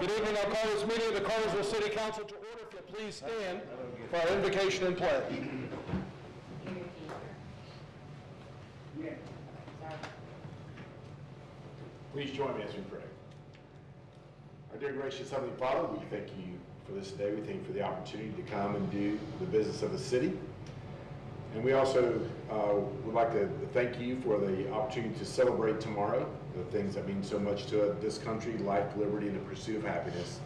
Good evening. I'll call this meeting of the Cartersville City Council to order. If you'll please stand for our invocation and pledge. Please join me as we pray. Our dear gracious Heavenly Father, we thank you for this day. We thank you for the opportunity to come and do the business of the city. And we also would like to thank you for the opportunity to celebrate tomorrow, the things that mean so much to this country, life, liberty, and the pursuit of happiness.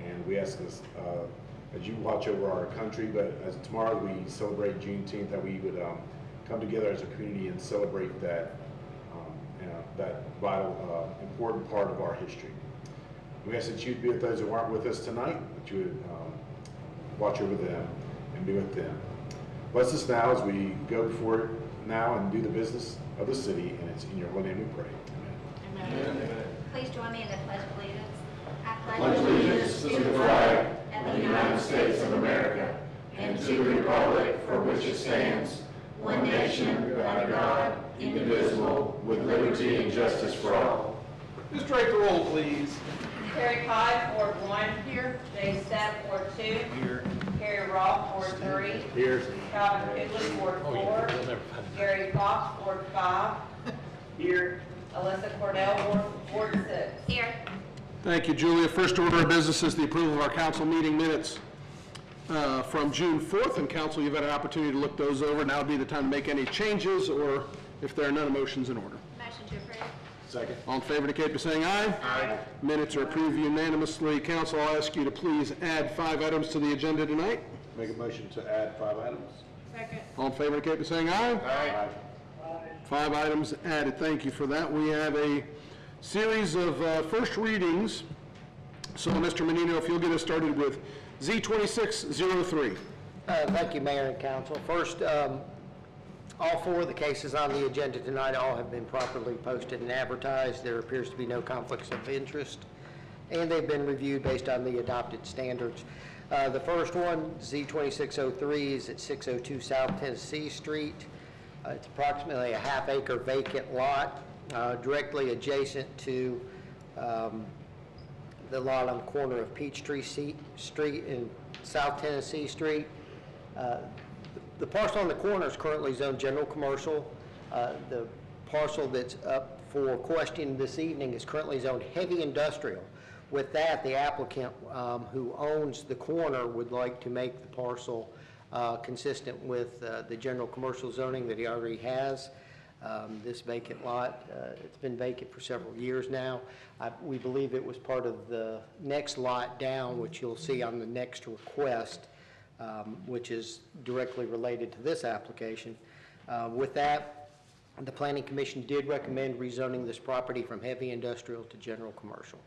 And we ask this, as you watch over our country, but as tomorrow we celebrate Juneteenth, that we would come together as a community and celebrate that, that vital, important part of our history. We ask that you'd be with those who aren't with us tonight, that you would watch over them and be with them. Bless us now as we go before it now and do the business of the city, and it's in your holy name we pray. Amen. Amen. Amen. Please join me in the Pledge of Allegiance. I pledge allegiance to the flag of the United States of America and to the republic for which it stands, one nation, under God, indivisible, with liberty and justice for all. Just break the roll, please. Carrie Pye, Ward 1. Here. Jay Stepp, Ward 2. Here. Carrie Roth, Ward 3. Here. Calvin Quigley, Ward 4. Gary Fox, Ward 5. Here. Alyssa Cordell, Ward 6. Here. Thank you, Julia. First order of business is the approval of our council meeting minutes from June 4th. And council, you've had an opportunity to look those over. Now would be the time to make any changes, or if there are none, motions in order. Motion to approve. Second. All in favor indicate by saying aye. Aye. Minutes are approved unanimously. Council, I'll ask you to please add 5 items to the agenda tonight. Make a motion to add 5 items. Second. All in favor indicate by saying aye. Aye. 5 items added. Thank you for that. We have a series of first readings. So, Mr. Menino, if you'll get us started with Z2603. Thank you, Mayor and Council. First, all 4 of the cases on the agenda tonight all have been properly posted and advertised. There appears to be no conflicts of interest, and they've been reviewed based on the adopted standards. The first one, Z2603, is at 602 South Tennessee Street. It's approximately a half-acre vacant lot directly adjacent to the lot on the corner of Peachtree Street and South Tennessee Street. The parcel on the corner is currently zoned general commercial. The parcel that's up for question this evening is currently zoned heavy industrial. With that, the applicant who owns the corner would like to make the parcel consistent with the general commercial zoning that he already has. This vacant lot, it's been vacant for several years now. We believe it was part of the next lot down, which you'll see on the next request, which is directly related to this application. With that, the Planning Commission did recommend rezoning this property from heavy industrial to general commercial.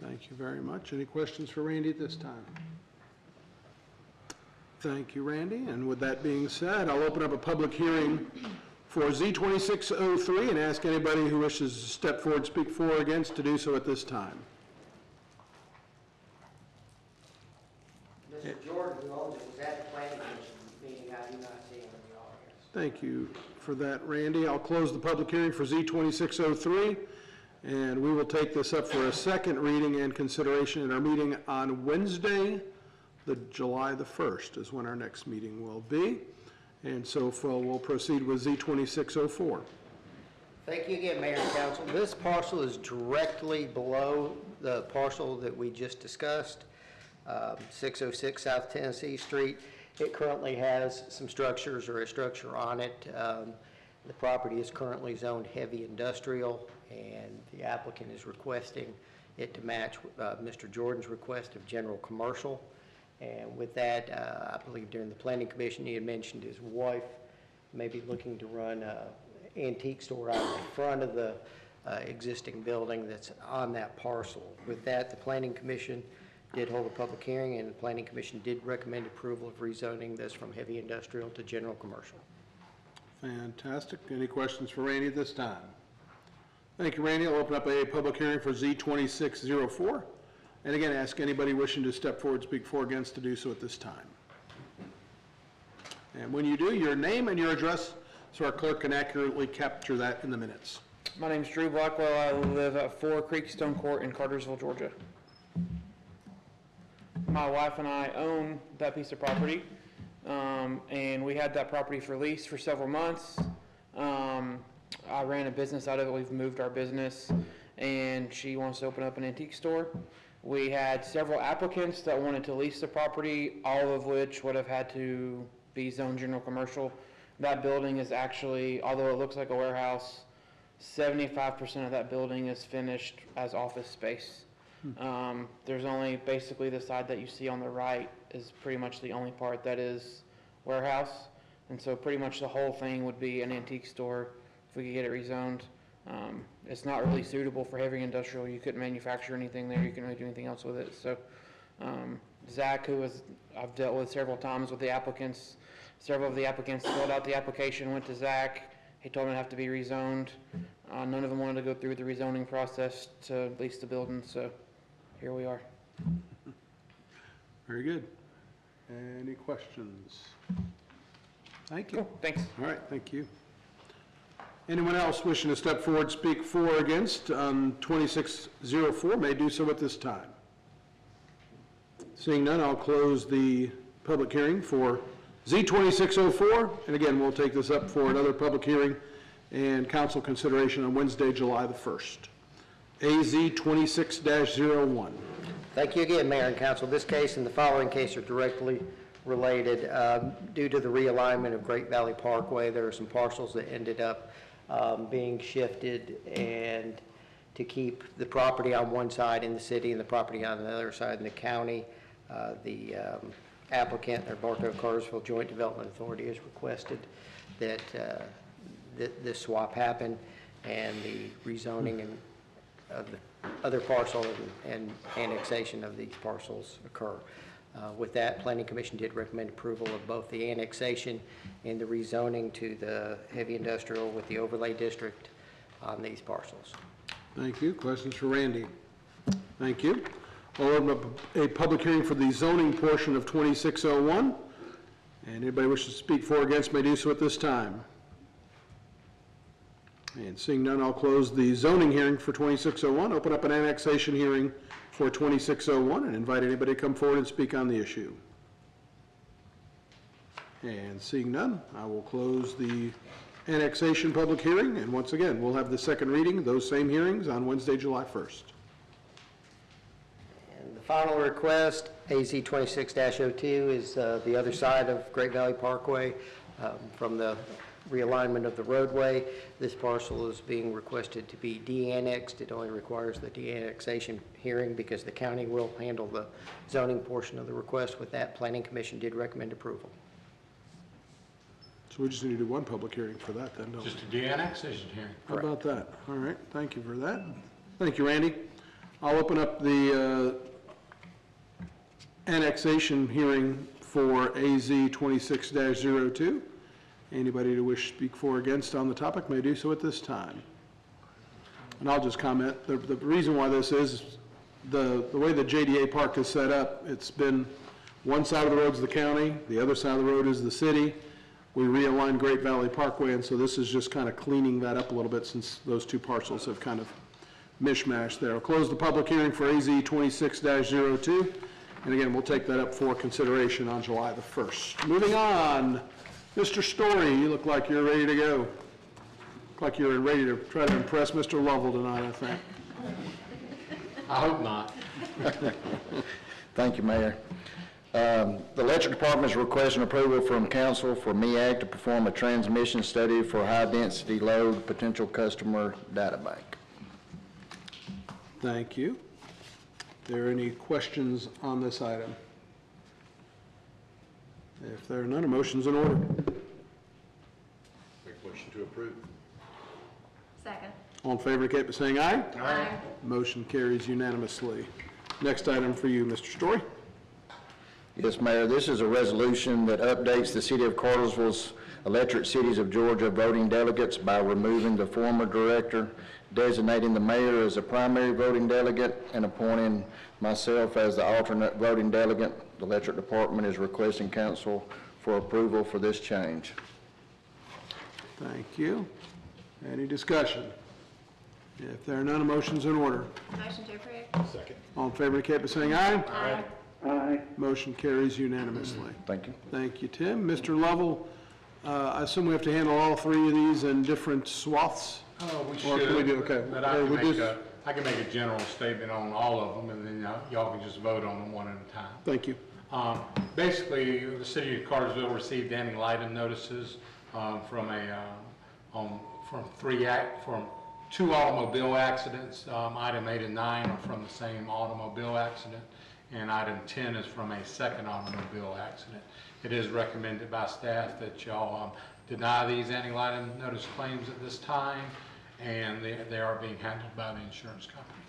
Thank you very much. Any questions for Randy at this time? Thank you, Randy. And with that being said, I'll open up a public hearing for Z2603 and ask anybody who wishes to step forward, speak for or against, to do so at this time. Mr. Jordan, who owns it, was at the Planning Commission meeting. I do not see him in the audience. Thank you for that, Randy. I'll close the public hearing for Z2603, and we will take this up for a second reading and consideration in our meeting on Wednesday, July the 1st is when our next meeting will be. And so we'll proceed with Z2604. Thank you again, Mayor and Council. This parcel is directly below the parcel that we just discussed, 606 South Tennessee Street. It currently has some structures or a structure on it. The property is currently zoned heavy industrial, and the applicant is requesting it to match Mr. Jordan's request of general commercial. And with that, I believe during the Planning Commission, he had mentioned his wife may be looking to run an antique store out in front of the existing building that's on that parcel. With that, the Planning Commission did hold a public hearing, and the Planning Commission did recommend approval of rezoning this from heavy industrial to general commercial. Fantastic. Any questions for Randy at this time? Thank you, Randy. I'll open up a public hearing for Z2604. And again, ask anybody wishing to step forward, speak for or against, to do so at this time. And when you do, your name and your address, so our clerk can accurately capture that in the minutes. My name's Drew Blackwell. I live at 4 Creekstone Court in Cartersville, Georgia. My wife and I own that piece of property, and we had that property for lease for several months. I ran a business out of it. We've moved our business, and she wants to open up an antique store. We had several applicants that wanted to lease the property, all of which would have had to be zoned general commercial. That building is actually, although it looks like a warehouse, 75% of that building is finished as office space. There's only basically the side that you see on the right is pretty much the only part that is warehouse. And so pretty much the whole thing would be an antique store if we could get it rezoned. It's not really suitable for heavy industrial. You couldn't manufacture anything there. You couldn't really do anything else with it. So Zach, I've dealt with several times with the applicants. Several of the applicants filled out the application, went to Zach. He told them it have to be rezoned. None of them wanted to go through the rezoning process to lease the building, so here we are. Very good. Any questions? Thank you. Cool, thanks. All right, thank you. Anyone else wishing to step forward, speak for or against on 2604 may do so at this time. Seeing none, I'll close the public hearing for Z2604, and again, we'll take this up for another public hearing and council consideration on Wednesday, July the 1st. AZ 26-01. Thank you again, Mayor and Council. This case and the following case are directly related. Due to the realignment of Great Valley Parkway, there are some parcels that ended up being shifted, and to keep the property on one side in the city and the property on the other side in the county, the applicant, or Bartow Cartersville Joint Development Authority, has requested that this swap happen and the rezoning of the other parcel and annexation of these parcels occur. With that, Planning Commission did recommend approval of both the annexation and the rezoning to the heavy industrial with the overlay district on these parcels. Thank you. Questions for Randy? Thank you. I'll open up a public hearing for the zoning portion of 2601. And anybody wishes to speak for or against may do so at this time. And seeing none, I'll close the zoning hearing for 2601, open up an annexation hearing for 2601, and invite anybody to come forward and speak on the issue. And seeing none, I will close the annexation public hearing, and once again, we'll have the second reading, those same hearings, on Wednesday, July 1st. And the final request, AZ 26-02, is the other side of Great Valley Parkway from the realignment of the roadway. This parcel is being requested to be de-annexed. It only requires the de-annexation hearing because the county will handle the zoning portion of the request. With that, Planning Commission did recommend approval. So we just need to do one public hearing for that then, don't we? Just a de-annexation hearing. How about that? All right, thank you for that. Thank you, Randy. I'll open up the annexation hearing for AZ 26-02. Anybody to wish to speak for or against on the topic may do so at this time. And I'll just comment, the reason why this is the way the JDA Park is set up. It's been one side of the road is the county, the other side of the road is the city. We realigned Great Valley Parkway, and so this is just kind of cleaning that up a little bit since those two parcels have kind of mishmashed there. I'll close the public hearing for AZ 26-02, and again, we'll take that up for consideration on July the 1st. Moving on, Mr. Story, you look like you're ready to go. Look like you're ready to try to impress Mr. Lovell tonight, I think. I hope not. Thank you, Mayor. The Electric Department is requesting approval from Council for MEAG to perform a transmission study for high-density load potential customer data bank. Thank you. Are there any questions on this item? If there are none, a motion's in order. Make a motion to approve. Second. All in favor, indicate by saying aye. Aye. Motion carries unanimously. Next item for you, Mr. Story. Yes, Mayor, this is a resolution that updates the City of Cartersville's Electric Cities of Georgia voting delegates by removing the former director, designating the mayor as a primary voting delegate, and appointing myself as the alternate voting delegate. The Electric Department is requesting council for approval for this change. Thank you. Any discussion? If there are none, a motion's in order. Motion to approve. Second. All in favor indicate by saying aye. Aye. Motion carries unanimously. Thank you. Thank you, Tim. Mr. Lovell, I assume we have to handle all three of these in different swaths? Oh, we Or can we do- should, okay. but Okay, we just- I can make a general statement on all of them, and then y'all can just vote on them one at a time. Thank you. Basically, the city of Cartersville received anti-litem notices from two automobile accidents. Item 8 and 9 are from the same automobile accident, and item 10 is from a second automobile accident. It is recommended by staff that y'all deny these anti-litem notice claims at this time, and they are being handled by the insurance company.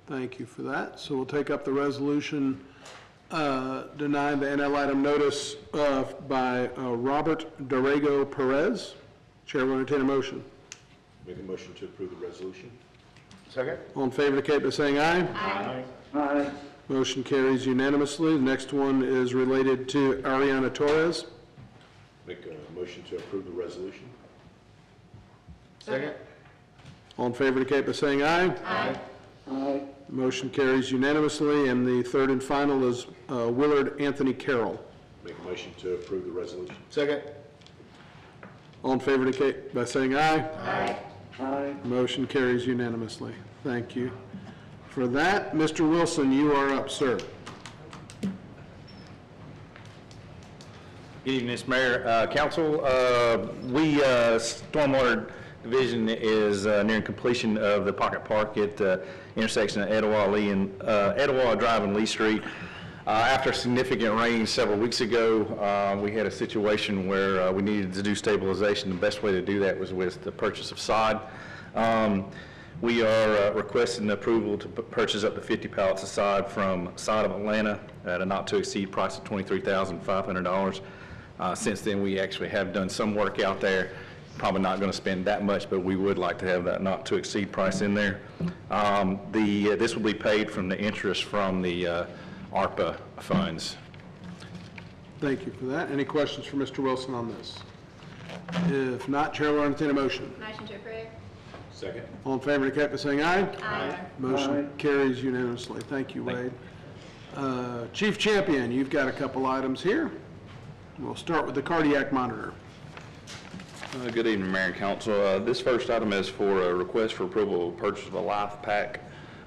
Thank you for that. So we'll take up the resolution denying the anti-litem notice by Robert Dorrego Perez. Chair will entertain a motion. Make a motion to approve the resolution. Second. All in favor indicate by saying aye. Aye. Motion carries unanimously. The next one is related to Ariana Torres. Make a motion to approve the resolution. Second. All in favor indicate by saying aye. Aye. Motion carries unanimously. And the third and final is Willard Anthony Carroll. Make a motion to approve the resolution. Second. All in favor indicate by saying aye. Aye. Motion carries unanimously. Thank you for that. Mr. Wilson, you are up, sir. Good evening, Mr. Mayor, Council. Stormwater Division is nearing completion of the Pocket Park at the intersection of Etowah Drive and Lee Street. After significant rain several weeks ago, we had a situation where we needed to do stabilization. The best way to do that was with the purchase of sod. We are requesting approval to purchase up to 50 pallets of sod from Sod of Atlanta at a not-to-exceed price of $23,500. Since then, we actually have done some work out there. Probably not going to spend that much, but we would like to have that not-to-exceed price in there. This will be paid from the interest from the ARPA funds. Thank you for that. Any questions for Mr. Wilson on this? If not, Chair will entertain a motion. Motion to approve. Second. All in favor indicate by saying aye. Aye. Motion carries unanimously. Thank you, Wade. Chief Champion, you've got a couple items here. We'll start with the cardiac monitor. Good evening, Mayor and Council. This first item is for a request for approval of purchase of a Life Pack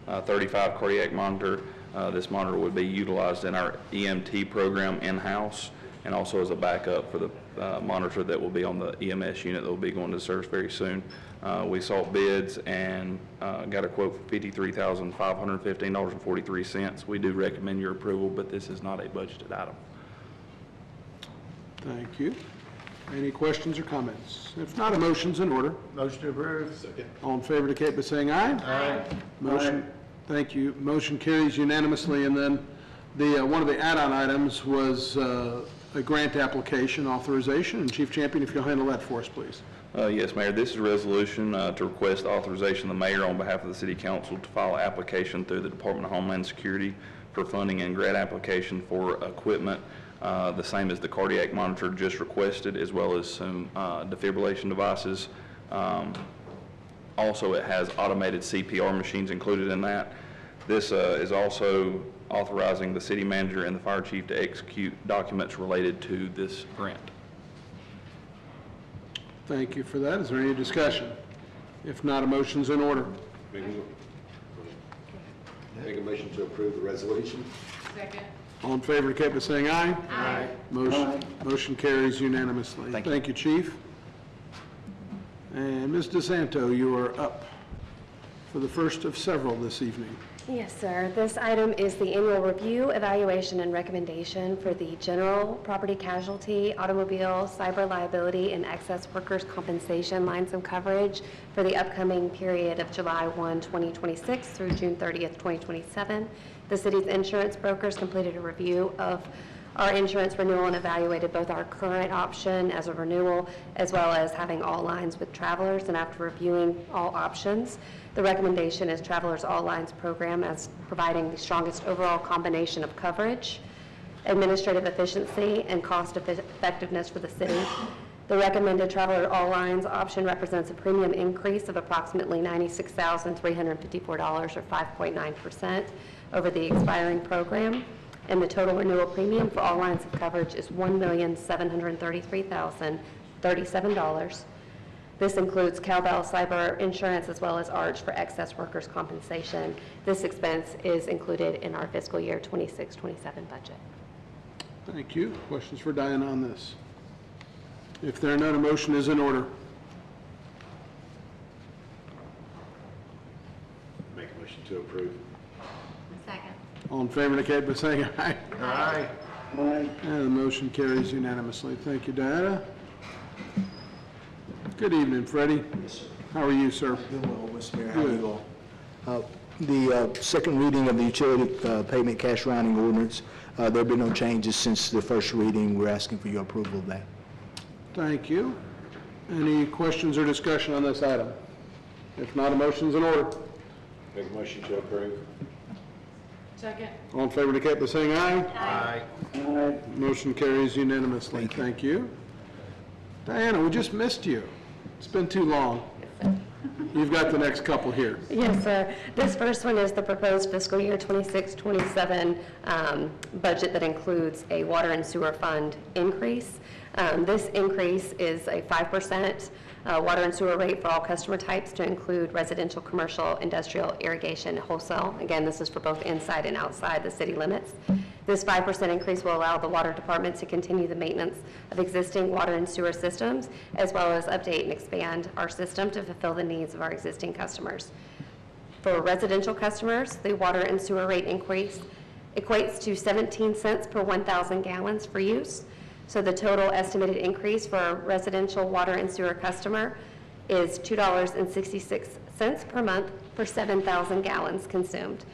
35 cardiac monitor. This monitor would be utilized in our EMT program in-house and also as a backup for the monitor that will be on the EMS unit that will be going to service very soon. We sought bids and got a quote for $53,515.43. We do recommend your approval, but this is not a budgeted item. Thank you. Any questions or comments? If not, a motion's in order. Motion to approve. Second. All in favor indicate by saying aye. Aye. Motion, thank you. Motion carries unanimously. And then one of the add-on items was a grant application authorization. And Chief Champion, if you'll handle that for us, please. Yes, Mayor. This is a resolution to request authorization of the mayor on behalf of the City Council to file an application through the Department of Homeland Security for funding and grant application for equipment, the same as the cardiac monitor just requested, as well as some defibrillation devices. Also, it has automated CPR machines included in that. This is also authorizing the city manager and the fire chief to execute documents related to this grant. Thank you for that. Is there any discussion? If not, a motion's in order. Make a motion to approve the resolution. Second. All in favor indicate by saying aye. Aye. Motion carries unanimously. Thank you, Chief. And Ms. DeSanto, you are up for the first of several this evening. Yes, sir. This item is the annual review, evaluation, and recommendation for the general property casualty, automobile, cyber liability, and excess workers' compensation lines of coverage for the upcoming period of July 1, 2026 through June 30th, 2027. The city's insurance brokers completed a review of our insurance renewal and evaluated both our current option as a renewal as well as having all lines with Travelers. And after reviewing all options, the recommendation is Travelers All Lines program as providing the strongest overall combination of coverage, administrative efficiency, and cost effectiveness for the city. The recommended Traveler All Lines option represents a premium increase of approximately $96,354, or 5.9%, over the expiring program, and the total renewal premium for all lines of coverage is $1,733,037. This includes cowbell cyber insurance as well as ARCH for excess workers' compensation. This expense is included in our fiscal year 26-27 budget. Thank you. Questions for Diana on this? If there are none, a motion is in order. Make a motion to approve. Second. All in favor indicate by saying aye. Aye. And the motion carries unanimously. Thank you, Diana. Good evening, Freddie. Yes, sir. How are you, sir? Doing well, Mr. Mayor. How are Good. you all? The second reading of the utility payment cash rounding ordinance, there have been no changes since the first reading. We're asking for your approval of that. Thank you. Any questions or discussion on this item? If not, a motion's in order. Make a motion to approve. Second. All in favor indicate by saying aye. Aye. Motion carries unanimously. Thank you. Diana, we just missed you. It's been too long. You've got the next couple here. Yes, sir. This first one is the proposed fiscal year 26-27 budget that includes a water and sewer fund increase. This increase is a 5% water and sewer rate for all customer types to include residential, commercial, industrial, irrigation, wholesale. Again, this is for both inside and outside the city limits. This 5% increase will allow the water department to continue the maintenance of existing water and sewer systems, as well as update and expand our system to fulfill the needs of our existing customers. For residential customers, the water and sewer rate increase equates to 17 cents per 1,000 gallons for use. So the total estimated increase for a residential water and sewer customer is $2.66 per month for 7,000 gallons consumed.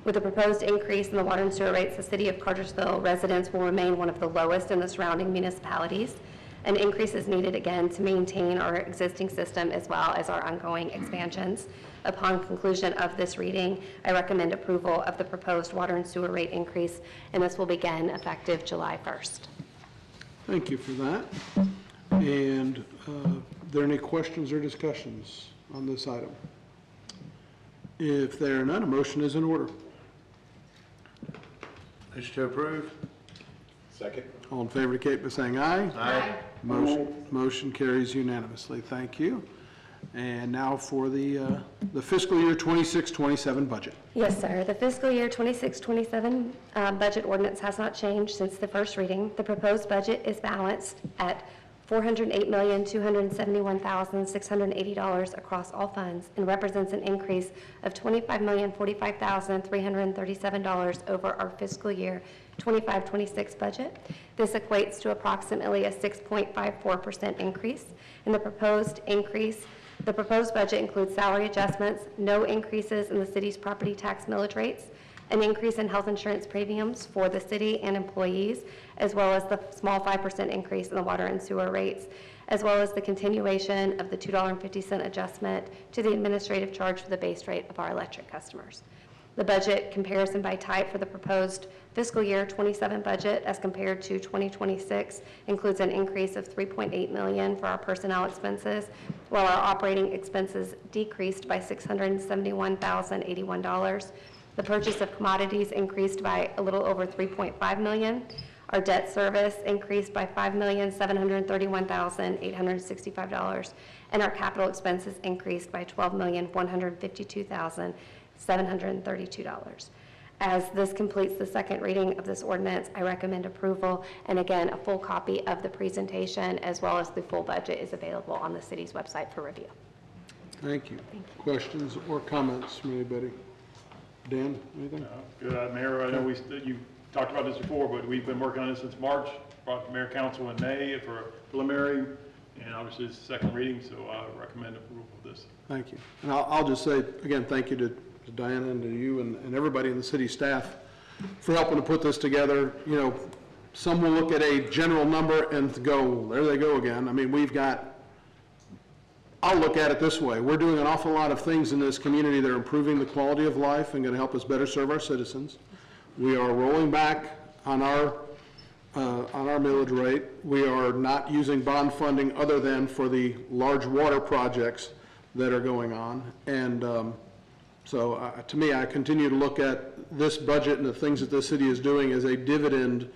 With the proposed increase in the water and sewer rates, the city of Cartersville residents will remain one of the lowest in the surrounding municipalities. An increase is needed again to maintain our existing system as well as our ongoing expansions. Upon conclusion of this reading, I recommend approval of the proposed water and sewer rate increase, and this will begin effective July 1st. Thank you for that. And are there any questions or discussions on this item? If there are none, a motion is in order. Motion to approve. Second. All in favor indicate by saying aye. Aye. Motion carries unanimously. Thank you. And now for the fiscal year 26-27 budget. Yes, sir. The fiscal year 26-27 budget ordinance has not changed since the first reading. The proposed budget is balanced at $408,271,680 across all funds and represents an increase of $25,045,337 over our fiscal year 25-26 budget. This equates to approximately a 6.54% increase. In the proposed budget includes salary adjustments, no increases in the city's property tax millage rates, an increase in health insurance premiums for the city and employees, as well as the small 5% increase in the water and sewer rates, as well as the continuation of the $2.50 adjustment to the administrative charge for the base rate of our electric customers. The budget comparison by type for the proposed fiscal year 27 budget as compared to 2026 includes an increase of $3.8 million for our personnel expenses, while our operating expenses decreased by $671,081. The purchase of commodities increased by a little over $3.5 million. Our debt service increased by $5,731,865, and our capital expenses increased by $12,152,732. As this completes the second reading of this ordinance, I recommend approval, and again, a full copy of the presentation as well as the full budget is available on the city's website for review. Thank you. Questions or comments from anybody? Dan, anything? Good, Mayor. I know you talked about this before, but we've been working on this since March. Brought to Mayor Council in May for a preliminary, and obviously it's the second reading, so I recommend approval of this. Thank you. And I'll just say, again, thank you to Diana and to you and everybody in the city staff for helping to put this together. You know, some will look at a general number and go, there they go again. I mean, I'll look at it this way. We're doing an awful lot of things in this community that are improving the quality of life and going to help us better serve our citizens. We are rolling back on our on our millage rate. We are not using bond funding other than for the large water projects that are going on. And to me, I continue to look at this budget and the things that this city is doing as a dividend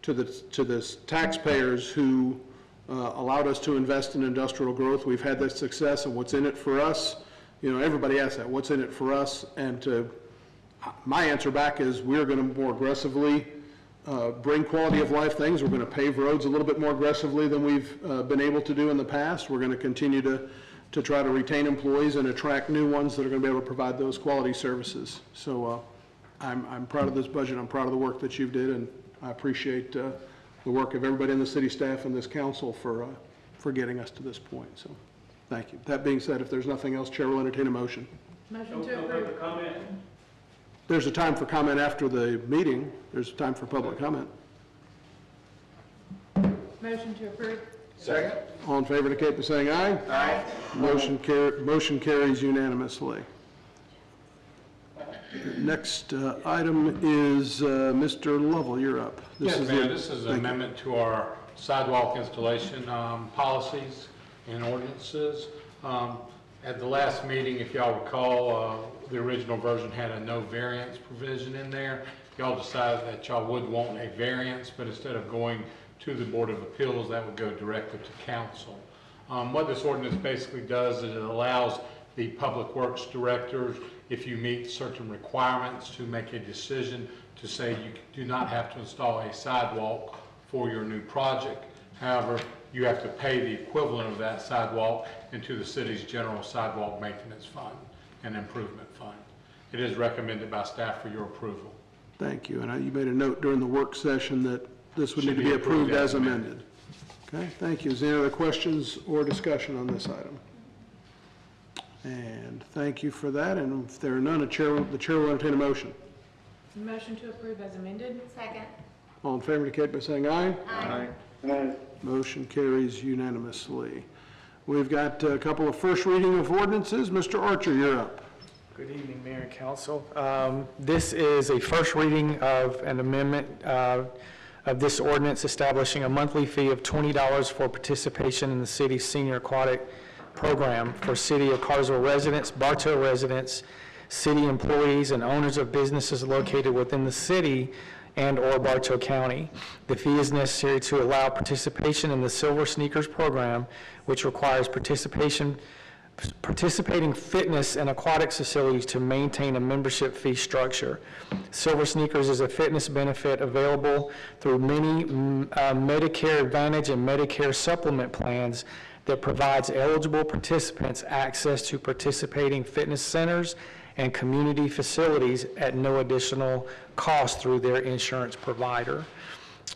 to the taxpayers who allowed us to invest in industrial growth. We've had that success, and what's in it for us? You know, everybody asks that, what's in it for us? And my answer back is we're going to more aggressively bring quality of life things. We're going to pave roads a little bit more aggressively than we've been able to do in the past. We're going to continue to try to retain employees and attract new ones that are going to be able to provide those quality services. So I'm proud of this budget. I'm proud of the work that you've did, and I appreciate the work of everybody in the city staff and this council for getting us to this point. So thank you. That being said, if there's nothing else, Chair will entertain a motion. Motion to approve. There's a time for comment after the meeting. There's a time for public comment. Motion to approve. Second. All in favor indicate by saying aye. Aye. Motion carries unanimously. Next item is Mr. Lovell, you're up. Yes, Mayor, this is an amendment to our sidewalk installation policies and ordinances. At the last meeting, if y'all recall, the original version had a no variance provision in there. Y'all decided that y'all would want a variance, but instead of going to the Board of Appeals, that would go directly to council. What this ordinance basically does is it allows the Public Works directors, if you meet certain requirements, to make a decision to say you do not have to install a sidewalk for your new project. However, you have to pay the equivalent of that sidewalk into the city's general sidewalk maintenance fund and improvement fund. It is recommended by staff for your approval. Thank you. And you made a note during the work session that this would need to be approved as amended. Okay, thank you. Is there any other questions or discussion on this item? And thank you for that. And if there are none, the chair will entertain a motion. Motion to approve as amended. Second. All in favor indicate by saying aye. Aye. Motion carries unanimously. We've got a couple of first reading of ordinances. Mr. Archer, you're up. Good evening, Mayor and Council. This is a first reading of an amendment of this ordinance establishing a monthly fee of $20 for participation in the city's senior aquatic program for City of Cartersville residents, Bartow residents, city employees, and owners of businesses located within the city and/or Bartow County. The fee is necessary to allow participation in the Silver Sneakers program, which requires participating fitness and aquatics facilities to maintain a membership fee structure. Silver Sneakers is a fitness benefit available through many Medicare Advantage and Medicare supplement plans that provides eligible participants access to participating fitness centers and community facilities at no additional cost through their insurance provider.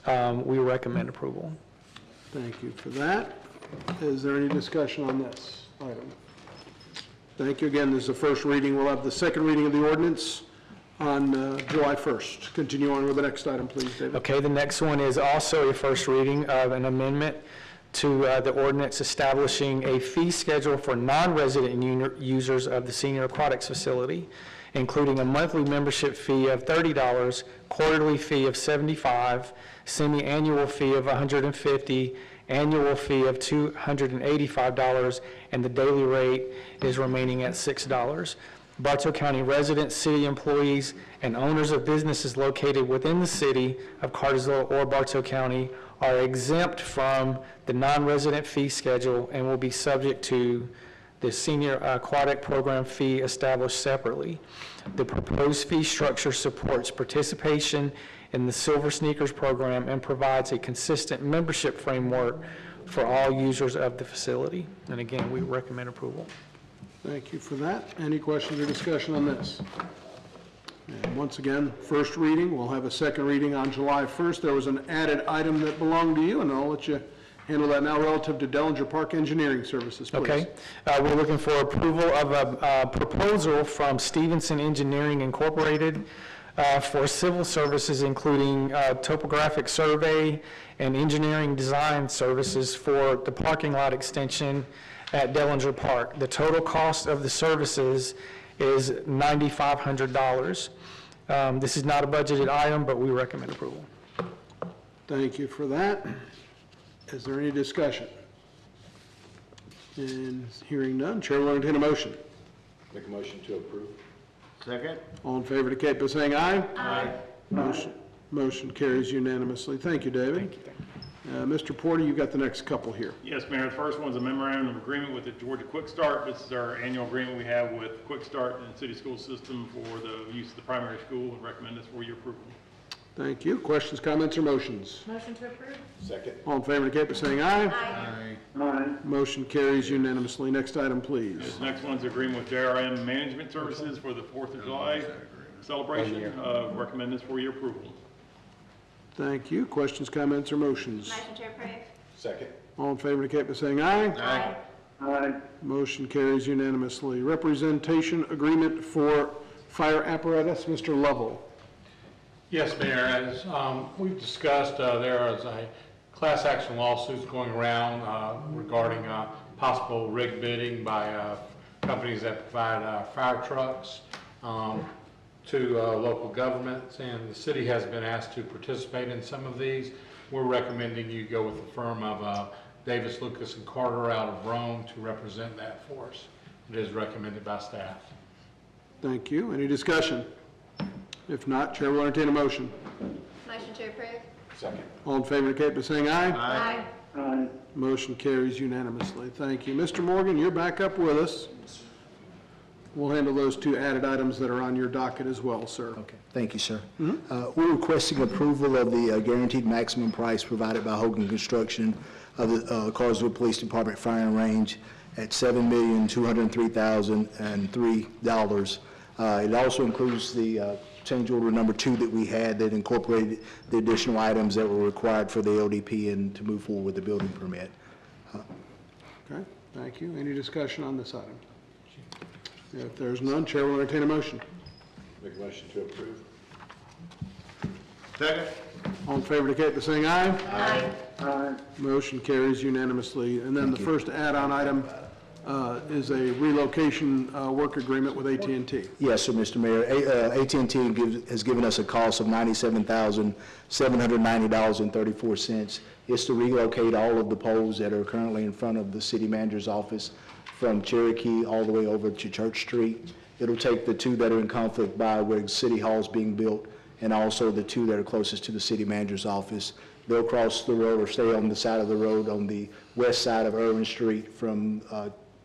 We recommend approval. Thank you for that. Is there any discussion on this item? Thank you. Again, this is the first reading. We'll have the second reading of the ordinance on July 1st. Continue on with the next item, please, David. Okay, the next one is also a first reading of an amendment to the ordinance establishing a fee schedule for non-resident users of the senior aquatics facility, including a monthly membership fee of $30, quarterly fee of $75, semi-annual fee of $150, annual fee of $285, and the daily rate is remaining at $6. Bartow County residents, city employees, and owners of businesses located within the city of Cartersville or Bartow County are exempt from the non-resident fee schedule and will be subject to the senior aquatic program fee established separately. The proposed fee structure supports participation in the Silver Sneakers program and provides a consistent membership framework for all users of the facility. And again, we recommend approval. Thank you for that. Any questions or discussion on this? And once again, first reading. We'll have a second reading on July 1st. There was an added item that belonged to you, and I'll let you handle that now relative to Dellinger Park Engineering Services, please. Okay. We're looking for approval of a proposal from Stevenson Engineering Incorporated for civil services, including topographic survey and engineering design services for the parking lot extension at Dellinger Park. The total cost of the services is $9,500. This is not a budgeted item, but we recommend approval. Thank you for that. Is there any discussion? And hearing none, Chair will entertain a motion. Make a motion to approve. Second? All in favor indicate by saying aye. Aye. Motion carries unanimously. Thank you, David. Mr. Porter, you've got the next couple here. Yes, Mayor, the first one's a memorandum of agreement with the Georgia Quick Start. This is our annual agreement we have with Quick Start and the city school system for the use of the primary school, and recommend this for your approval. Thank you. Questions, comments, or motions? Motion to approve? Second. All in favor indicate by saying aye. Aye. Motion carries unanimously. Next item, please. This next one's agreement with JRM Management Services for the 4th of July celebration. Recommend this for your approval. Thank you. Questions, comments, or motions? Motion to approve. Second. All in favor indicate by saying aye. Aye. Motion carries unanimously. Representation agreement for fire apparatus, Mr. Lovell. Yes, Mayor, as we've discussed, there is a class action lawsuits going around regarding possible rig bidding by companies that provide fire trucks to local governments, and the city has been asked to participate in some of these. We're recommending you go with the firm of Davis, Lucas, and Carter out of Rome to represent that for us. It is recommended by staff. Thank you. Any discussion? If not, Chair will entertain a motion. Motion to approve. Second. All in favor indicate by saying aye. Aye. Motion carries unanimously. Thank you. Mr. Morgan, you're back up with us. We'll handle those two added items that are on your docket as well, sir. Okay, thank you, sir. We're requesting approval of the guaranteed maximum price provided by Hogan Construction of the Cartersville Police Department Firing Range at $7,203,003. It also includes the change order number 2 that we had that incorporated the additional items that were required for the LDP and to move forward with the building permit. Okay, thank you. Any discussion on this item? If there's none, Chair will entertain a motion. Make a motion to approve. Second? All in favor indicate by saying aye. Aye. Motion carries unanimously. And then the first add-on item is a relocation work agreement with AT&T. Yes, sir, Mr. Mayor. AT&T has given us a cost of $97,790.34. It's to relocate all of the poles that are currently in front of the city manager's office from Cherokee all the way over to Church Street. It'll take the 2 that are in conflict by where City Hall is being built, and also the 2 that are closest to the city manager's office. They'll cross the road or stay on the side of the road on the west side of Irvin Street from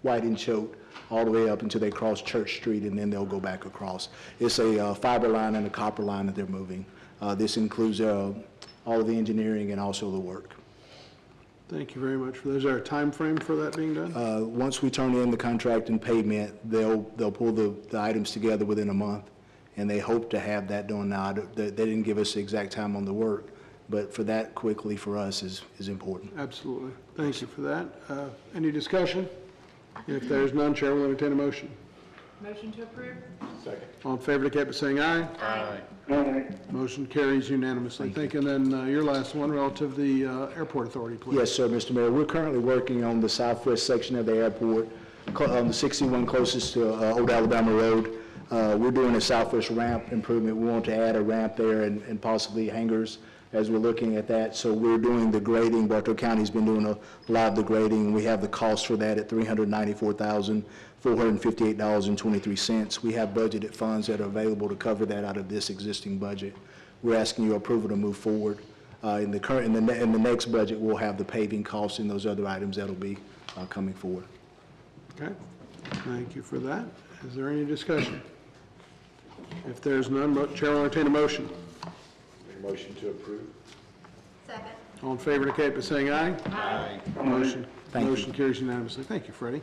White and Choate all the way up until they cross Church Street, and then they'll go back across. It's a fiber line and a copper line that they're moving. This includes all of the engineering and also the work. Thank you very much. Is there a time frame for that being done? Once we turn in the contract and payment, they'll pull the items together within a month, and they hope to have that done now. They didn't give us the exact time on the work, but for that quickly for us is important. Absolutely. Thank you for that. Any discussion? If there's none, Chair will entertain a motion. Motion to approve? Second. All in favor indicate by saying aye. Aye. Motion carries unanimously. Thank you. And then your last one relative to the Airport Authority, please. Yes, sir, Mr. Mayor. We're currently working on the southwest section of the airport, on the 61 closest to Old Alabama Road. We're doing a southwest ramp improvement. We want to add a ramp there and possibly hangars as we're looking at that. So we're doing the grading. Bartow County's been doing a lot of the grading, and we have the cost for that at $394,458.23. We have budgeted funds that are available to cover that out of this existing budget. We're asking your approval to move forward. In the next budget, we'll have the paving costs and those other items that'll be coming forward. Okay. Thank you for that. Is there any discussion? If there's none, Chair will entertain a motion. Make a motion to approve. Second. All in favor indicate by saying aye. Aye. Motion Thank you. carries unanimously. Thank you, Freddie.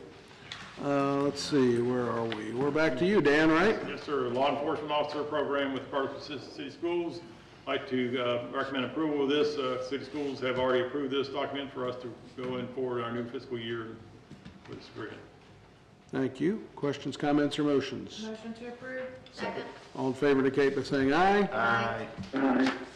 Let's see, where are we? We're back to you, Dan, right? Yes, sir. Law enforcement officer program with Cartersville City Schools. I'd like to recommend approval of this. City schools have already approved this document for us to go in for our new fiscal year with this agreement. Thank you. Questions, comments, or motions? Motion to approve? Second. All in favor indicate by saying aye. Aye.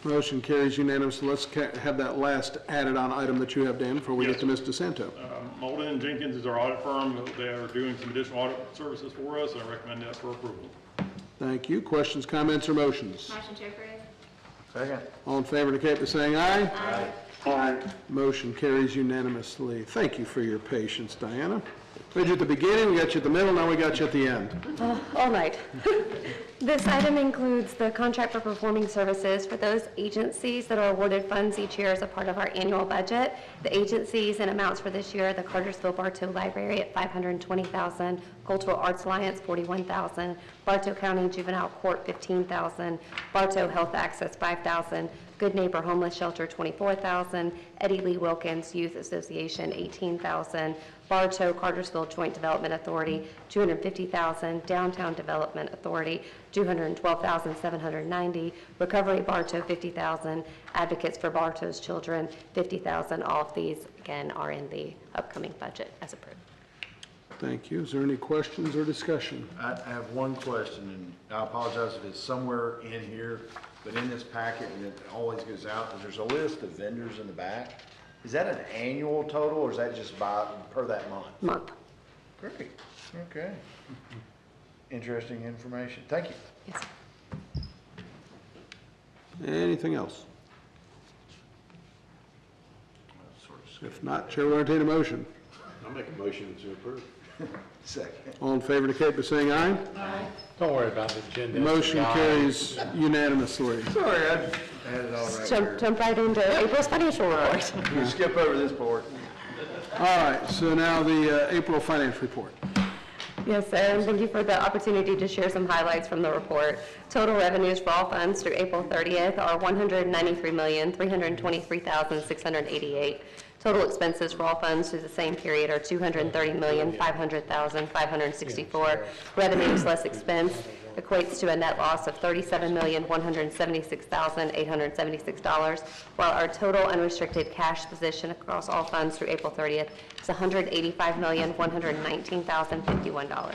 Motion carries unanimously. Let's have that last added on item that you have, Dan, before we get to Ms. DeSanto. Molden and Jenkins is our audit firm. They are doing some additional audit services for us, and I recommend that for approval. Thank you. Questions, comments, or motions? Motion to approve. Second. All in favor indicate by saying aye. Aye. Motion carries unanimously. Thank you for your patience, Diana. We got you at the beginning, we got you at the middle, now we got you at the end. All right. This item includes the contract for performing services for those agencies that are awarded funds each year as a part of our annual budget. The agencies and amounts for this year: the Cartersville Bartow Library at $520,000, Cultural Arts Alliance $41,000, Bartow County Juvenile Court $15,000, Bartow Health Access $5,000, Good Neighbor Homeless Shelter $24,000, Eddie Lee Wilkins Youth Association $18,000, Bartow Cartersville Joint Development Authority $250,000, Downtown Development Authority $212,790, Recovery Bartow $50,000, Advocates for Bartow's Children $50,000. All of these, again, are in the upcoming budget as approved. Thank you. Is there any questions or discussion? I have one question, and I apologize if it's somewhere in here, but in this packet, and it always goes out, there's a list of vendors in the back. Is that an annual total, or is that just per that month? Month. Great, okay. Interesting information. Thank you. Yes. Anything else? If not, Chair will entertain a motion. I'll make a motion to approve. Second. All in favor indicate by saying aye. Aye. Don't worry about the agenda. Motion carries unanimously. Sorry, I had it all right. Jump right into April's financial report. We'll skip over this part. All right, so now the April finance report. Yes, sir, and thank you for the opportunity to share some highlights from the report. Total revenues for all funds through April 30th are $193,323,688. Total expenses for all funds through the same period are $230,500,564. Revenues less expense equates to a net loss of $37,176,876, while our total unrestricted cash position across all funds through April 30th is $185,119,051.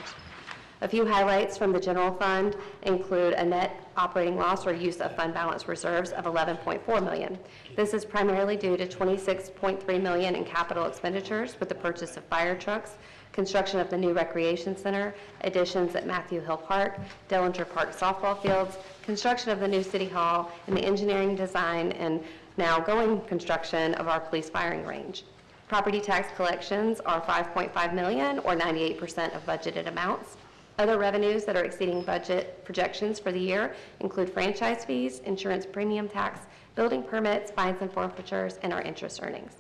A few highlights from the general fund include a net operating loss or use of fund balance reserves of $11.4 million. This is primarily due to $26.3 million in capital expenditures with the purchase of fire trucks, construction of the new recreation center, additions at Matthew Hill Park, Dellinger Park softball fields, construction of the new city hall, and the engineering design and now going construction of our police firing range. Property tax collections are $5.5 million or 98% of budgeted amounts. Other revenues that are exceeding budget projections for the year include franchise fees, insurance premium tax, building permits, fines and forfeitures, and our interest earnings.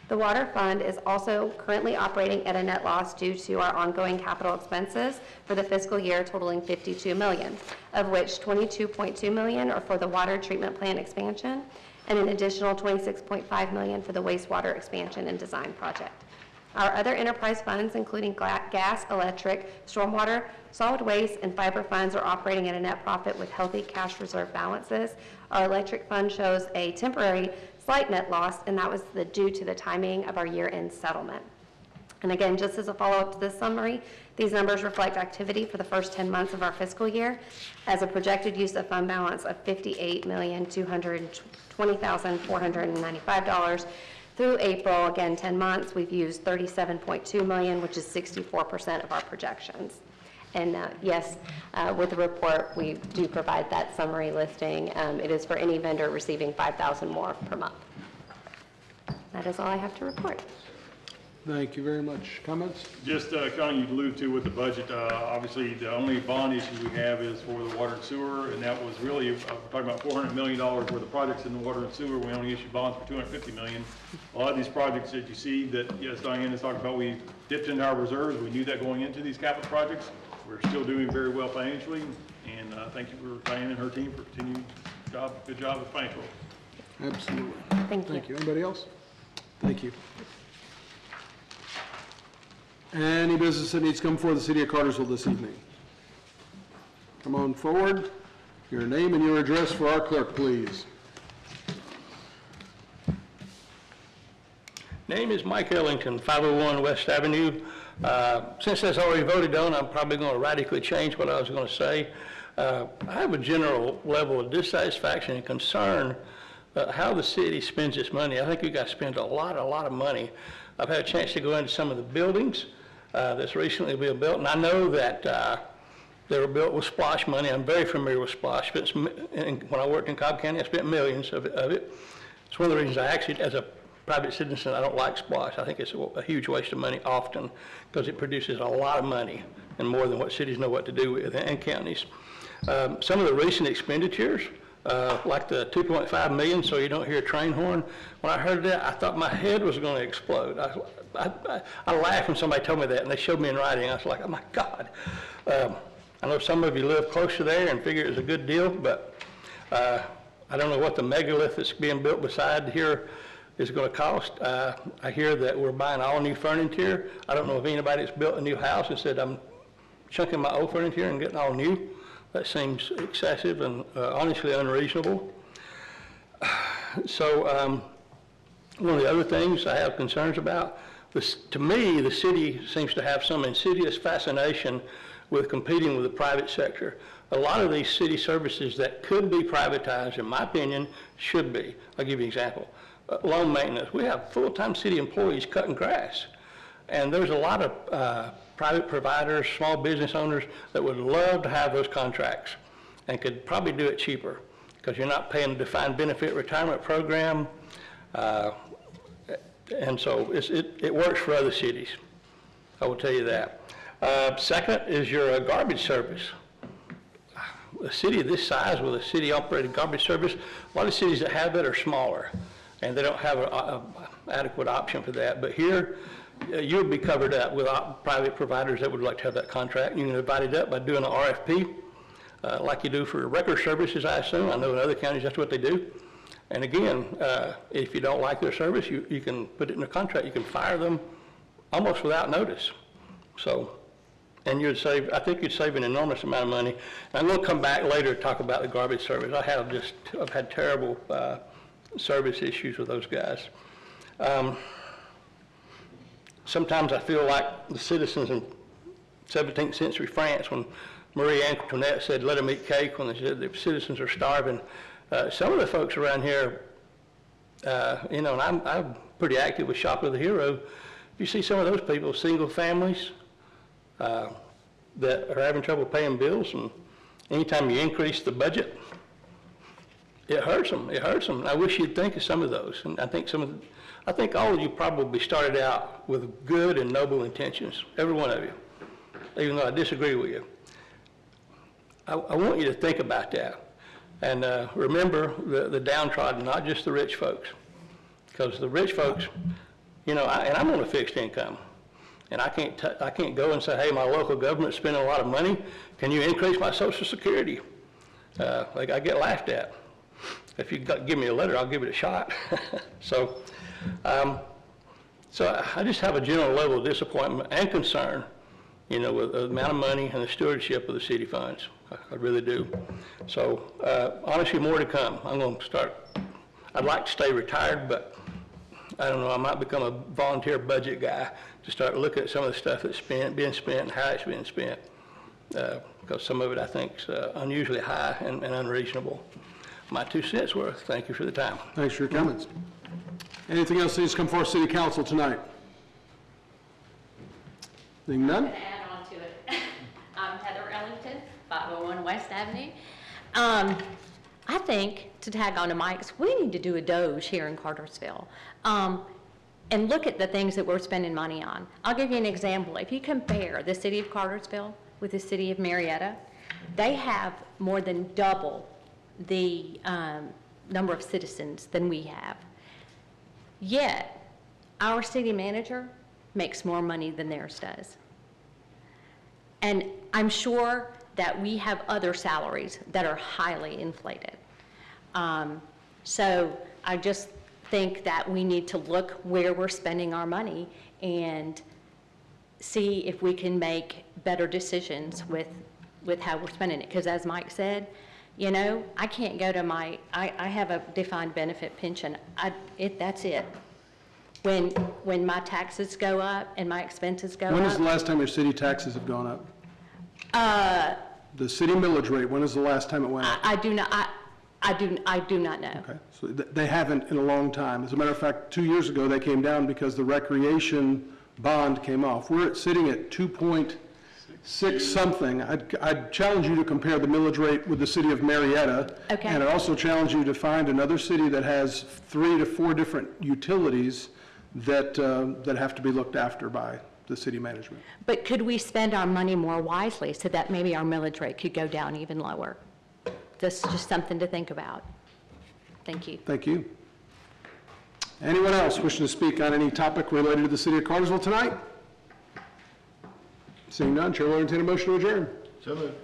The water fund is also currently operating at a net loss due to our ongoing capital expenses for the fiscal year totaling $52 million, of which $22.2 million are for the water treatment plant expansion and an additional $26.5 million for the wastewater expansion and design project. Our other enterprise funds, including gas, electric, stormwater, solid waste, and fiber funds, are operating at a net profit with healthy cash reserve balances. Our electric fund shows a temporary slight net loss, and that was due to the timing of our year-end settlement. And again, just as a follow-up to this summary, these numbers reflect activity for the first 10 months of our fiscal year as a projected use of fund balance of $58,220,495. Through April, again, 10 months, we've used $37.2 million, which is 64% of our projections. And yes, with the report, we do provide that summary listing. It is for any vendor receiving $5,000 more per month. That is all I have to report. Thank you very much. Comments? Just kind of you alluded to with the budget, obviously the only bond issue we have is for the water and sewer, and that was really, we're talking about $400 million worth of projects in the water and sewer. We only issued bonds for $250 million. A lot of these projects that you see that, yes, Diane is talking about, we dipped into our reserves. We knew that going into these capital projects. We're still doing very well financially, and thank you for Diane and her team for continuing good job with financial. Absolutely. Thank you. Thank you. Anybody else? Thank you. Any business that needs to come before the City of Cartersville this evening? Come on forward. Your name and your address for our clerk, please. Name is Mike Ellington, 501 West Avenue. Since that's already voted on, I'm probably going to radically change what I was going to say. I have a general level of dissatisfaction and concern how the city spends its money. I think you guys spend a lot of money. I've had a chance to go into some of the buildings that's recently been built, and I know that They were built with splosh money. I'm very familiar with splosh. When I worked in Cobb County, I spent millions of it. It's one of the reasons I actually, as a private citizen, I don't like splosh. I think it's a huge waste of money often because it produces a lot of money and more than what cities know what to do with, and counties. Some of the recent expenditures, like the 2.5 million, so you don't hear a train horn. When I heard that, I thought my head was going to explode. I laughed when somebody told me that, and they showed me in writing. I was like, oh my God. I know some of you live close to there and figure it was a good deal, but I don't know what the megalith that's being built beside here is going to cost. I hear that we're buying all new furniture. I don't know if anybody's built a new house and said, I'm chunking my old furniture and getting all new. That seems excessive and honestly unreasonable. So one of the other things I have concerns about, to me, the city seems to have some insidious fascination with competing with the private sector. A lot of these city services that could be privatized, in my opinion, should be. I'll give you an example. Lawn maintenance. We have full-time city employees cutting grass. And there's a lot of private providers, small business owners that would love to have those contracts and could probably do it cheaper because you're not paying a defined benefit retirement program. And so it works for other cities. I will tell you that. Second is your garbage service. A city of this size with a city-operated garbage service, a lot of cities that have that are smaller, and they don't have an adequate option for that. But here, you'll be covered up with private providers that would like to have that contract. You can divide it up by doing an RFP, like you do for record services, I assume. I know in other counties that's what they do. And again, if you don't like their service, you can put it in a contract. You can fire them almost without notice. So, and you'd save, I think you'd save an enormous amount of money. And I'm going to come back later to talk about the garbage service. I've had terrible service issues with those guys. Sometimes I feel like the citizens in 17th century France when Marie Antoinette said, let them eat cake, when they said the citizens are starving. Some of the folks around here, and I'm pretty active with Shop of the Hero. You see some of those people, single families, that are having trouble paying bills, and anytime you increase the budget, it hurts them. It hurts them. I wish you'd think of some of those. And I think all of you probably started out with good and noble intentions, every one of you, even though I disagree with you. I want you to think about that. And remember the downtrodden, not just the rich folks. Because the rich folks, and I'm on a fixed income. And I can't go and say, hey, my local government's spending a lot of money. Can you increase my Social Security? Like I get laughed at. If you give me a letter, I'll give it a shot. So I just have a general level of disappointment and concern, with the amount of money and the stewardship of the city funds. I really do. So honestly, more to come. I'm going to start. I'd like to stay retired, but I don't know. I might become a volunteer budget guy to start looking at some of the stuff that's being spent and how it's being spent, because some of it I think is unusually high and unreasonable. My 2 cents worth. Thank you for the time. Thanks for your comments. Anything else that needs to come before City Council tonight? Seeing none? I'm going to add on to it. I'm Heather Ellington, 501 West Avenue. I think, to tag on to Mike's, we need to do a Doge here in Cartersville and look at the things that we're spending money on. I'll give you an example. If you compare the city of Cartersville with the city of Marietta, they have more than double the number of citizens than we have. Yet, our city manager makes more money than theirs does. And I'm sure that we have other salaries that are highly inflated. So I just think that we need to look where we're spending our money and see if we can make better decisions with how we're spending it. Because as Mike said, I can't go to I have a defined benefit pension. That's it. When my taxes go up and my expenses go up. When is the last time your city taxes have gone up? The city millage rate, when is the last time it went up? I do not know. Okay, so they haven't in a long time. As a matter of fact, 2 years ago, they came down because the recreation bond came off. We're sitting at 2.6 something. I'd challenge you to compare the millage rate with the city of Marietta. Okay. And I'd also challenge you to find another city that has 3 to 4 different utilities that have to be looked after by the city management. But could we spend our money more wisely so that maybe our millage rate could go down even lower? That's just something to think about. Thank you. Thank you. Anyone else wishing to speak on any topic related to the city of Cartersville tonight? Seeing none, Chair will entertain a motion to adjourn. So moved.